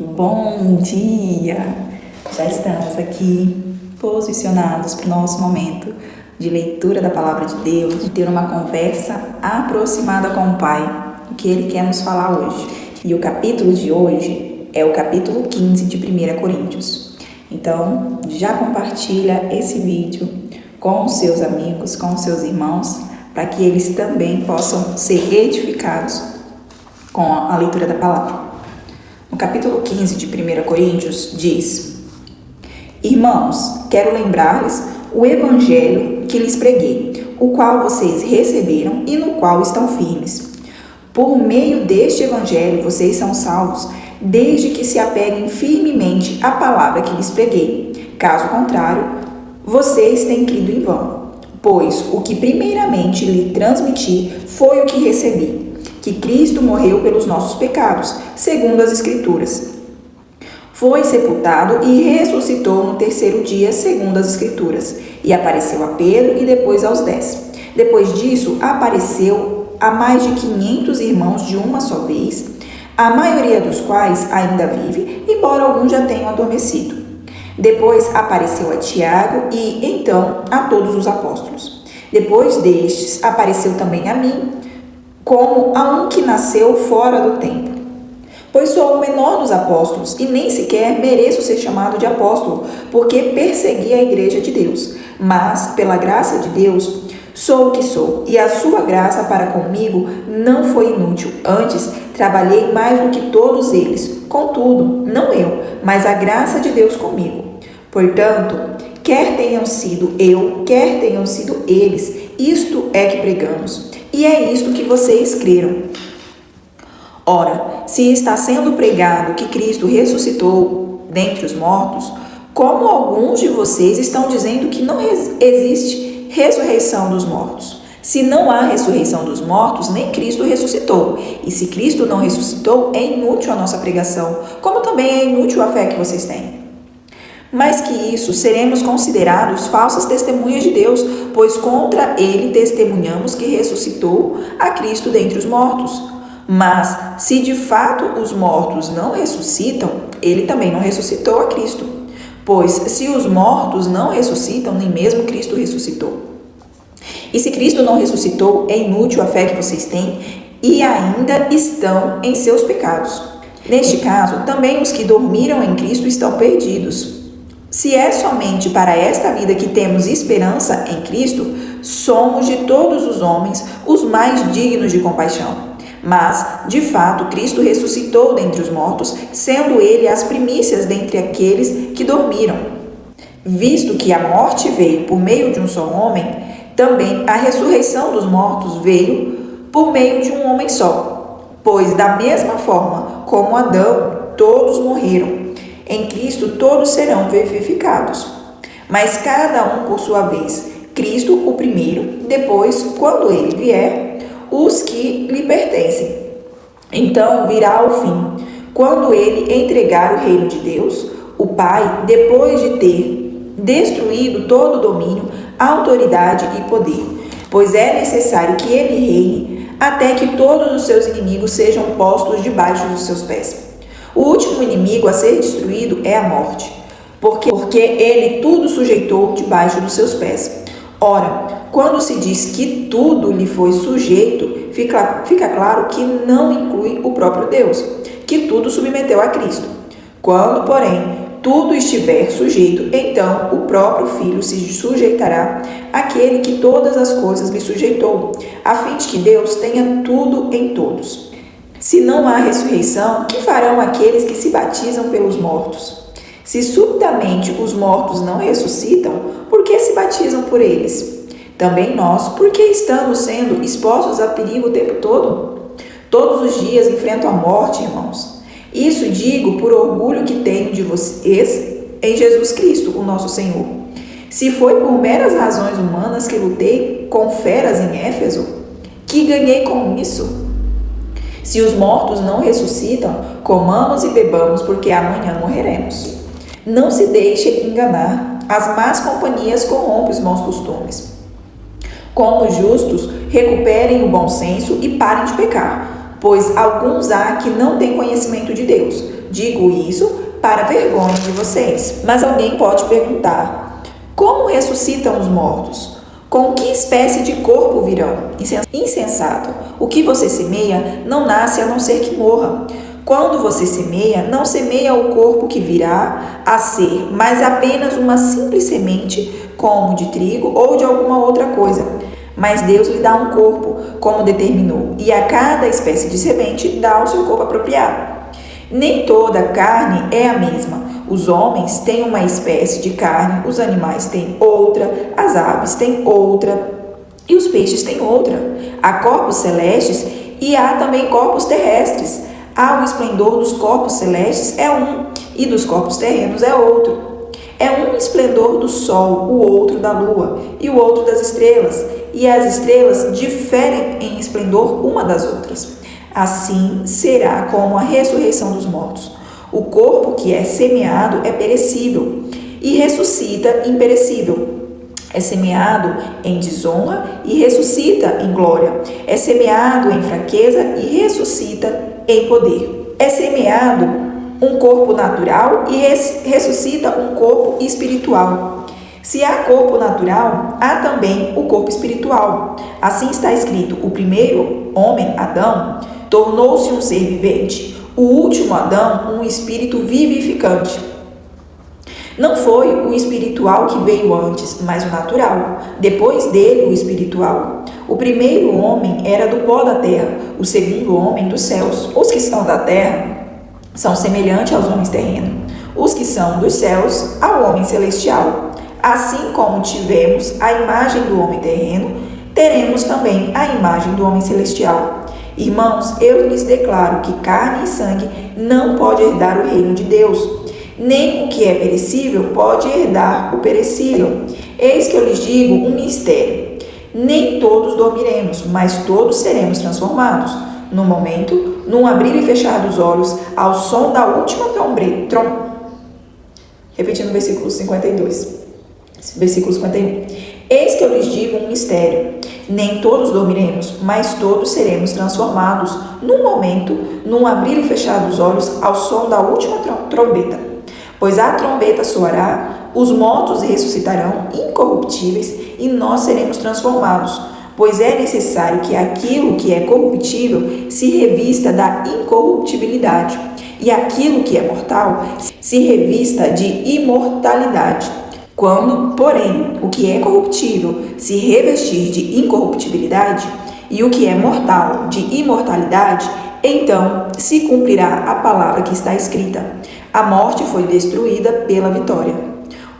Bom dia! Já estamos aqui posicionados para o nosso momento de leitura da Palavra de Deus, de ter uma conversa aproximada com o Pai, o que Ele quer nos falar hoje. E o capítulo de hoje é o capítulo 15 de 1 Coríntios. Então, já compartilha esse vídeo com os seus amigos, com os seus irmãos, para que eles também possam ser edificados com a leitura da Palavra. No capítulo 15 de 1 Coríntios diz: Irmãos, quero lembrar-lhes o evangelho que lhes preguei, o qual vocês receberam e no qual estão firmes. Por meio deste evangelho vocês são salvos, desde que se apeguem firmemente à palavra que lhes preguei. Caso contrário, vocês têm crido em vão. Pois o que primeiramente lhe transmiti foi o que recebi, que Cristo morreu pelos nossos pecados, segundo as Escrituras. Foi sepultado e ressuscitou no terceiro dia, segundo as Escrituras, e apareceu a Pedro e depois aos 10. Depois disso, apareceu a mais de 500 irmãos de uma só vez, a maioria dos quais ainda vive, embora alguns já tenham adormecido. Depois apareceu a Tiago e, então, a todos os apóstolos. Depois destes, apareceu também a mim, como a um que nasceu fora do tempo. Pois sou o menor dos apóstolos e nem sequer mereço ser chamado de apóstolo, porque persegui a igreja de Deus. Mas, pela graça de Deus, sou o que sou, e a sua graça para comigo não foi inútil. Antes, trabalhei mais do que todos eles. Contudo, não eu, mas a graça de Deus comigo. Portanto, quer tenham sido eu, quer tenham sido eles, isto é que pregamos. E é isto que vocês creram. Ora, se está sendo pregado que Cristo ressuscitou dentre os mortos, como alguns de vocês estão dizendo que não existe ressurreição dos mortos? Se não há ressurreição dos mortos, nem Cristo ressuscitou. E se Cristo não ressuscitou, é inútil a nossa pregação, como também é inútil a fé que vocês têm. Mais que isso, seremos considerados falsas testemunhas de Deus, pois contra ele testemunhamos que ressuscitou a Cristo dentre os mortos. Mas, se de fato os mortos não ressuscitam, ele também não ressuscitou a Cristo. Pois, se os mortos não ressuscitam, nem mesmo Cristo ressuscitou. E se Cristo não ressuscitou, é inútil a fé que vocês têm e ainda estão em seus pecados. Neste caso, também os que dormiram em Cristo estão perdidos. Se é somente para esta vida que temos esperança em Cristo, somos de todos os homens os mais dignos de compaixão. Mas, de fato, Cristo ressuscitou dentre os mortos, sendo ele as primícias dentre aqueles que dormiram. Visto que a morte veio por meio de um só homem, também a ressurreição dos mortos veio por meio de um homem só. Pois, da mesma forma como Adão, todos morreram, em Cristo todos serão vivificados. Mas cada um por sua vez. Cristo o primeiro, depois, quando ele vier, os que lhe pertencem. Então virá o fim, quando ele entregar o reino de Deus, o Pai, depois de ter destruído todo domínio, autoridade e poder. Pois é necessário que ele reine, até que todos os seus inimigos sejam postos debaixo dos seus pés. O último inimigo a ser destruído é a morte, porque ele tudo sujeitou debaixo dos seus pés. Ora, quando se diz que tudo lhe foi sujeito, fica claro que não inclui o próprio Deus, que tudo submeteu a Cristo. Quando, porém, tudo estiver sujeito, então o próprio Filho se sujeitará àquele que todas as coisas lhe sujeitou, a fim de que Deus tenha tudo em todos. Se não há ressurreição, que farão aqueles que se batizam pelos mortos? Se subitamente os mortos não ressuscitam, por que se batizam por eles? Também nós, por que estamos sendo expostos a perigo o tempo todo? Todos os dias enfrento a morte, irmãos. Isso digo por orgulho que tenho de vocês em Jesus Cristo, o nosso Senhor. Se foi por meras razões humanas que lutei com feras em Éfeso, que ganhei com isso? Se os mortos não ressuscitam, comamos e bebamos, porque amanhã morreremos. Não se deixe enganar. As más companhias corrompem os bons costumes. Como justos, recuperem o bom senso e parem de pecar, pois alguns há que não têm conhecimento de Deus. Digo isso para vergonha de vocês. Mas alguém pode perguntar: como ressuscitam os mortos? Com que espécie de corpo virão? Insensato. O que você semeia não nasce a não ser que morra. Quando você semeia, não semeia o corpo que virá a ser, mas apenas uma simples semente, como de trigo ou de alguma outra coisa. Mas Deus lhe dá um corpo, como determinou, e a cada espécie de semente dá o seu corpo apropriado. Nem toda carne é a mesma. Os homens têm uma espécie de carne, os animais têm outra, as aves têm outra e os peixes têm outra. Há corpos celestes e há também corpos terrestres. Há o esplendor dos corpos celestes é um e dos corpos terrenos é outro. É um esplendor do sol, o outro da lua e o outro das estrelas, e as estrelas diferem em esplendor uma das outras. Assim será como a ressurreição dos mortos. O corpo que é semeado é perecível e ressuscita imperecível. É semeado em desonra e ressuscita em glória. É semeado em fraqueza e ressuscita em poder. É semeado um corpo natural e ressuscita um corpo espiritual. Se há corpo natural, há também o corpo espiritual. Assim está escrito: o primeiro homem, Adão, tornou-se um ser vivente. O último Adão, um espírito vivificante. Não foi o espiritual que veio antes, mas o natural. Depois dele, o espiritual. O primeiro homem era do pó da terra, o segundo homem dos céus. Os que são da terra são semelhantes aos homens terrenos. Os que são dos céus, ao homem celestial. Assim como tivemos a imagem do homem terreno, teremos também a imagem do homem celestial. Irmãos, eu lhes declaro que carne e sangue não pode herdar o reino de Deus, nem o que é perecível pode herdar o perecível. Eis que eu lhes digo um mistério: nem todos dormiremos, mas todos seremos transformados. No momento, num abrir e fechar dos olhos, ao som da última trombeta. Repetindo o versículo 52. Versículo 51. Eis que eu lhes digo um mistério: nem todos dormiremos, mas todos seremos transformados num momento, num abrir e fechar dos olhos, ao som da última trombeta. Pois a trombeta soará, os mortos ressuscitarão incorruptíveis e nós seremos transformados. Pois é necessário que aquilo que é corruptível se revista da incorruptibilidade, e aquilo que é mortal se revista de imortalidade. Quando, porém, o que é corruptível se revestir de incorruptibilidade e o que é mortal de imortalidade, então se cumprirá a palavra que está escrita: a morte foi destruída pela vitória.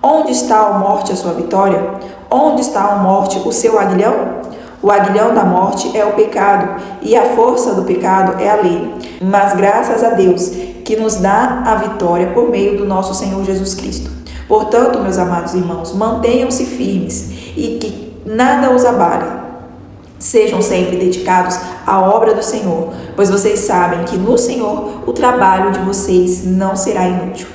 Onde está a morte, a sua vitória? Onde está a morte, o seu aguilhão? O aguilhão da morte é o pecado, e a força do pecado é a lei. Mas graças a Deus, que nos dá a vitória por meio do nosso Senhor Jesus Cristo. Portanto, meus amados irmãos, mantenham-se firmes e que nada os abale. Sejam sempre dedicados à obra do Senhor, pois vocês sabem que no Senhor o trabalho de vocês não será inútil.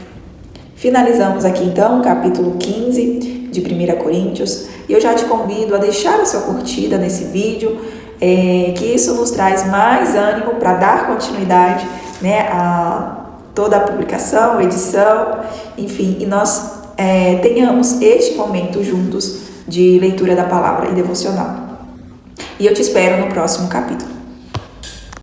Finalizamos aqui então o capítulo 15 de 1 Coríntios, e eu já te convido a deixar a sua curtida nesse vídeo, que isso nos traz mais ânimo para dar continuidade, a toda a publicação, edição, enfim, e nós tenhamos este momento juntos de leitura da palavra e devocional. E eu te espero no próximo capítulo.